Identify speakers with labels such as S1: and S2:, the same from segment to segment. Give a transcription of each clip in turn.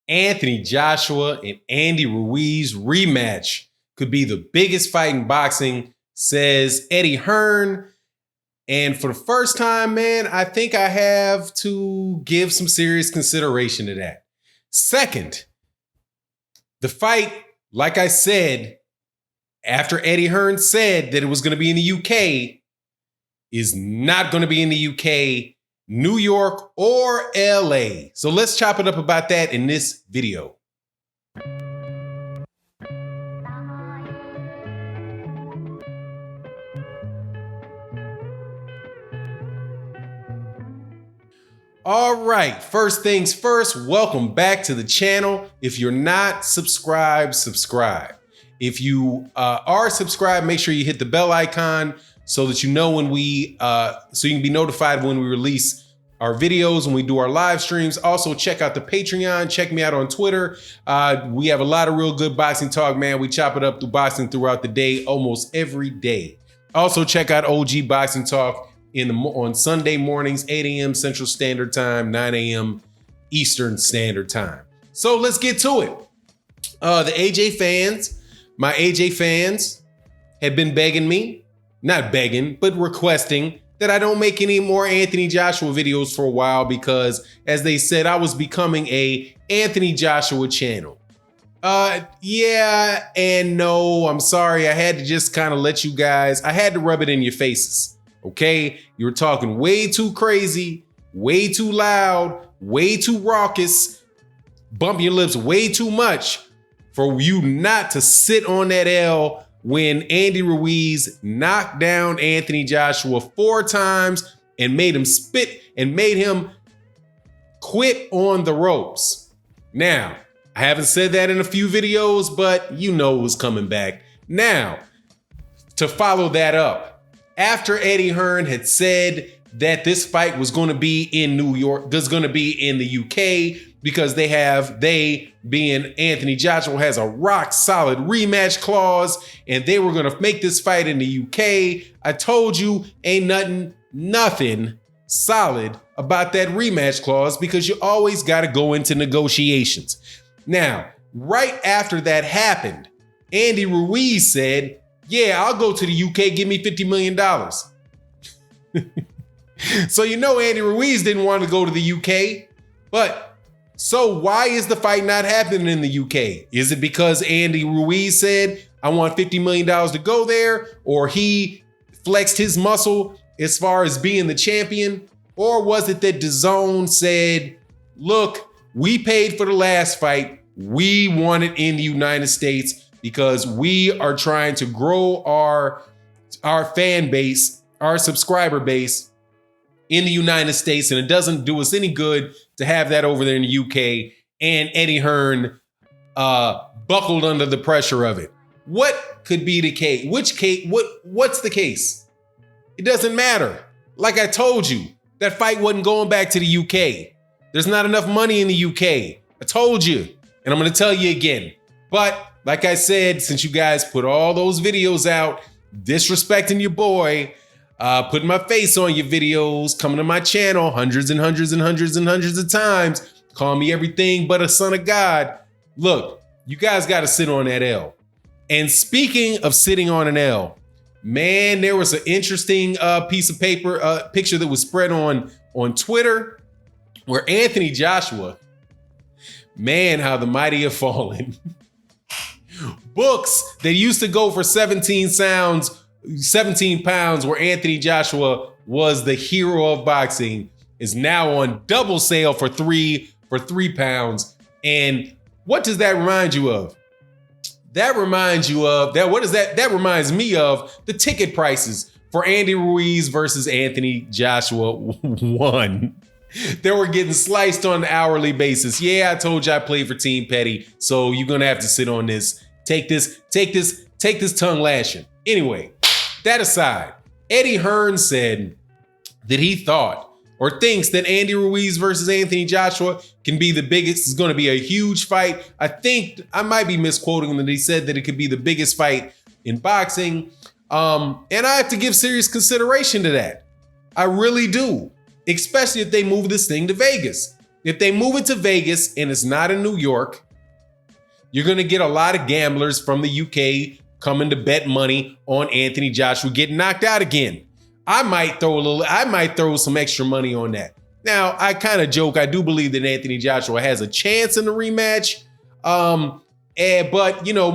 S1: Anthony Joshua and Andy Ruiz rematch could be the biggest fight in boxing, says Eddie Hearn. And for the first time, man, I think I have to give some serious consideration to that. Second, the fight, like I said, after Eddie Hearn said that it was going to be in the UK, is not going to be in the UK, New York, or LA. So let's chop it up about that in this video. All right, first things first, welcome back to the channel. If you're not subscribed, subscribe. If you are subscribed, make sure you hit the bell icon so that you know when so you can be notified when we release our videos, when we do our live streams. Also, check out the Patreon. Check me out on Twitter. We have a lot of real good boxing talk, man. We chop it up through boxing throughout the day, almost every day. Also, check out OG Boxing Talk on Sunday mornings, 8 a.m. Central Standard Time, 9 a.m. Eastern Standard Time. So let's get to it. The AJ fans, my AJ fans have been begging me, not begging, but requesting that I don't make any more Anthony Joshua videos for a while because, as they said, I was becoming a Anthony Joshua channel. Yeah and no, I'm sorry. I had to just kind of let you guys, I had to rub it in your faces. Okay, you were talking way too crazy, way too loud, way too raucous, bumping your lips way too much for you not to sit on that L when Andy Ruiz knocked down Anthony Joshua 4 times and made him spit and made him quit on the ropes. Now, I haven't said that in a few videos, but you know who's coming back. Now, to follow that up, after Eddie Hearn had said that this fight was going to be in New York, was going to be in the UK, because they being Anthony Joshua has a rock solid rematch clause, and they were going to make this fight in the UK. I told you ain't nothing solid about that rematch clause because you always got to go into negotiations. Now, right after that happened, Andy Ruiz said, yeah, I'll go to the UK, give me $50 million. So you know Andy Ruiz didn't want to go to the UK, but so why is the fight not happening in the UK? Is it because Andy Ruiz said, I want $50 million to go there, or he flexed his muscle as far as being the champion? Or was it that DAZN said, look, we paid for the last fight, we want it in the United States, because we are trying to grow our fan base, our subscriber base in the United States, and it doesn't do us any good to have that over there in the UK. And Eddie Hearn buckled under the pressure of it. What could be the case? Which case? What's the case? It doesn't matter. Like I told you, that fight wasn't going back to the UK. There's not enough money in the UK. I told you, and I'm going to tell you again. But like I said, since you guys put all those videos out, disrespecting your boy, putting my face on your videos, coming to my channel hundreds and hundreds and hundreds and hundreds of times, calling me everything but a son of God. Look, you guys got to sit on that L. And speaking of sitting on an L, man, there was an interesting piece of paper, picture that was spread on Twitter where Anthony Joshua, man, how the mighty have fallen. Books that used to go for 17 pounds, where Anthony Joshua was the hero of boxing, is now on double sale for three pounds. And what does that remind you of? That reminds me of the ticket prices for Andy Ruiz versus Anthony Joshua 1. They were getting sliced on an hourly basis. Yeah, I told you I played for Team Petty, so you're gonna have to sit on this. Take this tongue lashing. Anyway, that aside, Eddie Hearn said that he thought or thinks that Andy Ruiz versus Anthony Joshua can be the biggest, is going to be a huge fight. I think I might be misquoting him, that he said that it could be the biggest fight in boxing. And I have to give serious consideration to that. I really do, especially if they move this thing to Vegas. if they move it to Vegas and it's not in New York, you're going to get a lot of gamblers from the UK coming to bet money on Anthony Joshua getting knocked out again. I might throw some extra money on that. Now, I kind of joke. I do believe that Anthony Joshua has a chance in the rematch. But,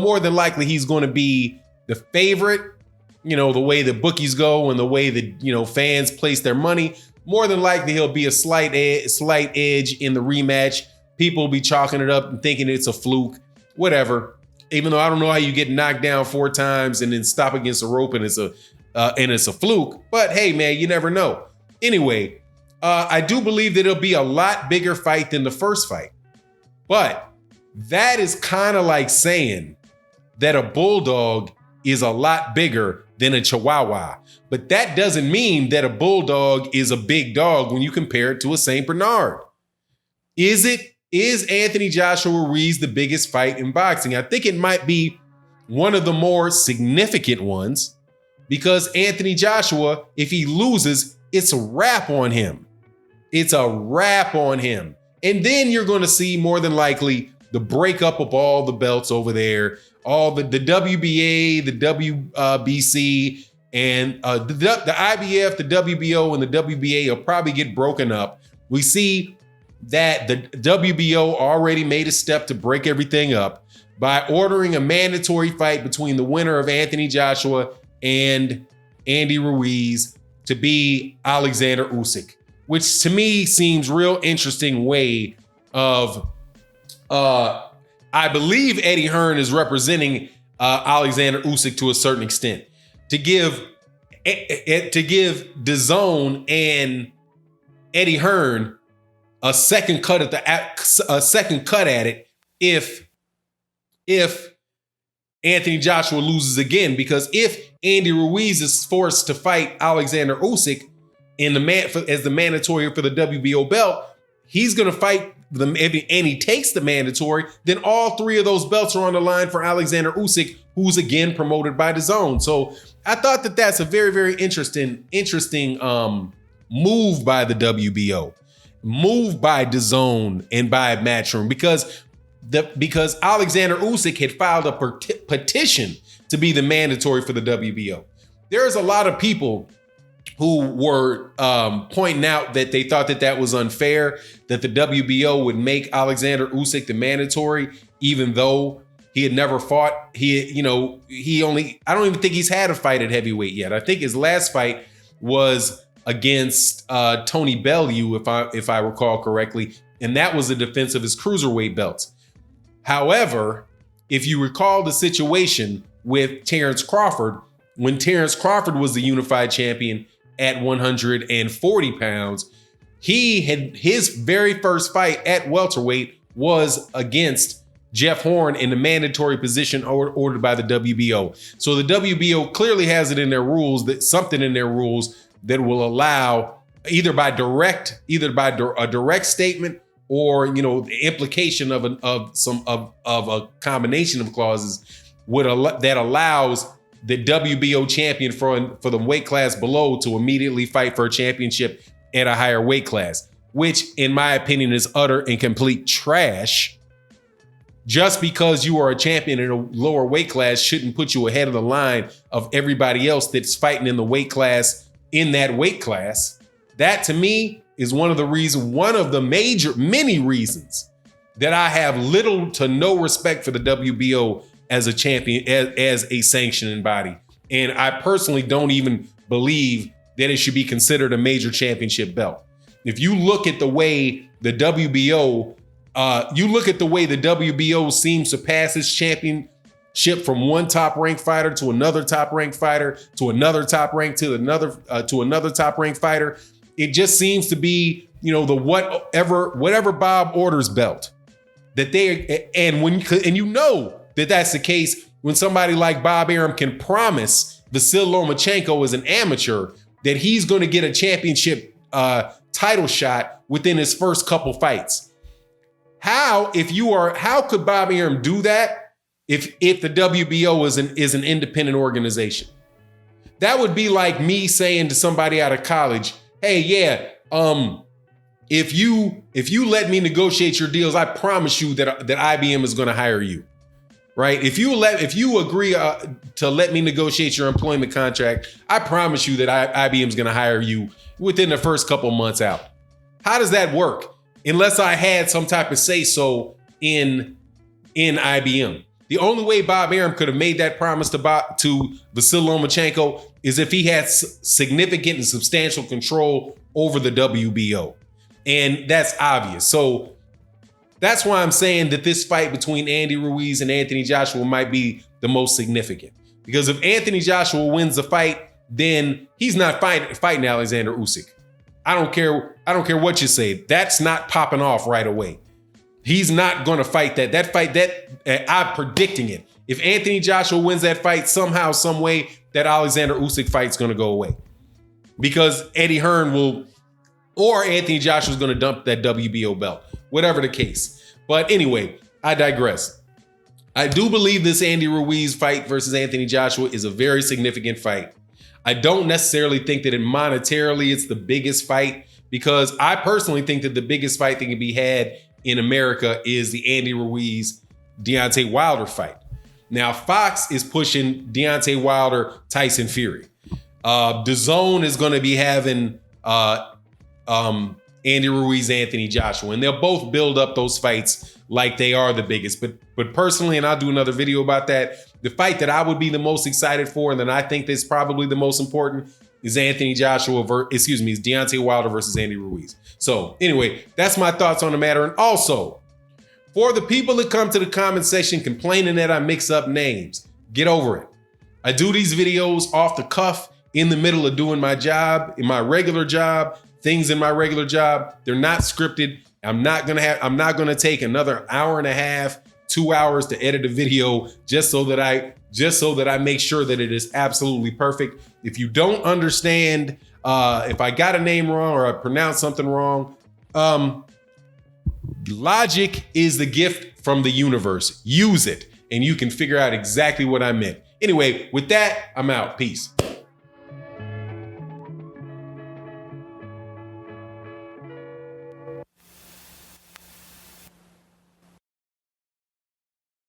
S1: more than likely he's going to be the favorite, the way the bookies go and the way that, fans place their money. More than likely he'll be a slight edge in the rematch. People will be chalking it up and thinking it's a fluke, whatever. Even though I don't know how you get knocked down 4 times and then stop against a rope and it's a fluke. But hey, man, you never know. Anyway, I do believe that it'll be a lot bigger fight than the first fight. But that is kind of like saying that a bulldog is a lot bigger than a chihuahua. But that doesn't mean that a bulldog is a big dog when you compare it to a St. Bernard. Is Anthony Joshua Ruiz the biggest fight in boxing? I think it might be one of the more significant ones because Anthony Joshua, if he loses, it's a wrap on him. It's a wrap on him. And then you're going to see more than likely the breakup of all the belts over there, all the WBA, the WBC, and the IBF, the WBO, and the WBA will probably get broken up. We see that the WBO already made a step to break everything up by ordering a mandatory fight between the winner of Anthony Joshua and Andy Ruiz to be Alexander Usyk, which to me seems real interesting way of, I believe Eddie Hearn is representing Alexander Usyk to a certain extent to give DAZN and Eddie Hearn a second cut at it if Anthony Joshua loses again, because if Andy Ruiz is forced to fight Alexander Usyk as the mandatory for the WBO belt, he's going to fight them, and he takes the mandatory, then all 3 of those belts are on the line for Alexander Usyk, who's again promoted by DAZN. So I thought that that's a very, very interesting move by the WBO, move by DAZN and by Matchroom, because Alexander Usyk had filed a petition to be the mandatory for the WBO. There's a lot of people who were pointing out that they thought that was unfair, that the WBO would make Alexander Usyk the mandatory, even though he had never fought. I don't even think he's had a fight at heavyweight yet. I think his last fight was against Tony Bellew, if I recall correctly, and that was a defense of his cruiserweight belts. However, if you recall the situation with Terrence Crawford, when Terrence Crawford was the unified champion at 140 pounds, his very first fight at welterweight was against Jeff Horn in the mandatory position ordered by the WBO. So the WBO clearly has it in their rules, something in their rules that will allow either by a direct statement or the implication of a combination of clauses that allows the WBO champion for the weight class below to immediately fight for a championship at a higher weight class, which in my opinion is utter and complete trash. Just because you are a champion in a lower weight class shouldn't put you ahead of the line of everybody else that's fighting in the weight class in that weight class. That to me is one of the many reasons that I have little to no respect for the WBO as a champion, as a sanctioning body. And I personally don't even believe that it should be considered a major championship belt. If you look at the way the WBO seems to pass its championship from one top-ranked fighter to another top-ranked fighter to another top-ranked to another top-ranked fighter, it just seems to be, the whatever Bob orders belt that that's the case when somebody like Bob Arum can promise Vasyl Lomachenko as an amateur that he's going to get a championship title shot within his first couple fights. How could Bob Arum do that if the WBO is an independent organization? That would be like me saying to somebody out of college, hey, yeah, if you let me negotiate your deals, I promise you that IBM is going to hire you. Right? If you agree to let me negotiate your employment contract, I promise you that IBM is going to hire you within the first couple months out. How does that work? Unless I had some type of say so in IBM. The only way Bob Arum could have made that promise to Vasily Lomachenko is if he had significant and substantial control over the WBO. And that's obvious. So that's why I'm saying that this fight between Andy Ruiz and Anthony Joshua might be the most significant. Because if Anthony Joshua wins the fight, then he's not fighting Alexander Usyk. I don't care what you say. That's not popping off right away. He's not going to fight that. That fight, I'm predicting it. If Anthony Joshua wins that fight somehow, some way, that Alexander Usyk fight's going to go away. Because Eddie Hearn will, or Anthony Joshua's going to dump that WBO belt. Whatever the case. But anyway, I digress. I do believe this Andy Ruiz fight versus Anthony Joshua is a very significant fight. I don't necessarily think that monetarily it's the biggest fight, because I personally think that the biggest fight that can be had in America is the Andy Ruiz Deontay Wilder fight. Now, Fox is pushing Deontay Wilder Tyson Fury. DAZN is going to be having Andy Ruiz, Anthony Joshua, and they'll both build up those fights like they are the biggest. But personally, and I'll do another video about that, the fight that I would be the most excited for, and that I think is probably the most important, is Deontay Wilder versus Andy Ruiz. So anyway, that's my thoughts on the matter. And also, for the people that come to the comment section complaining that I mix up names, get over it. I do these videos off the cuff in the middle of doing my job, in my regular job, things in my regular job. They're not scripted. I'm not gonna take another hour and a half, 2 hours to edit a video just so that I make sure that it is absolutely perfect. If you don't understand, if I got a name wrong or I pronounced something wrong, logic is the gift from the universe. Use it and you can figure out exactly what I meant. Anyway, with that, I'm out. Peace.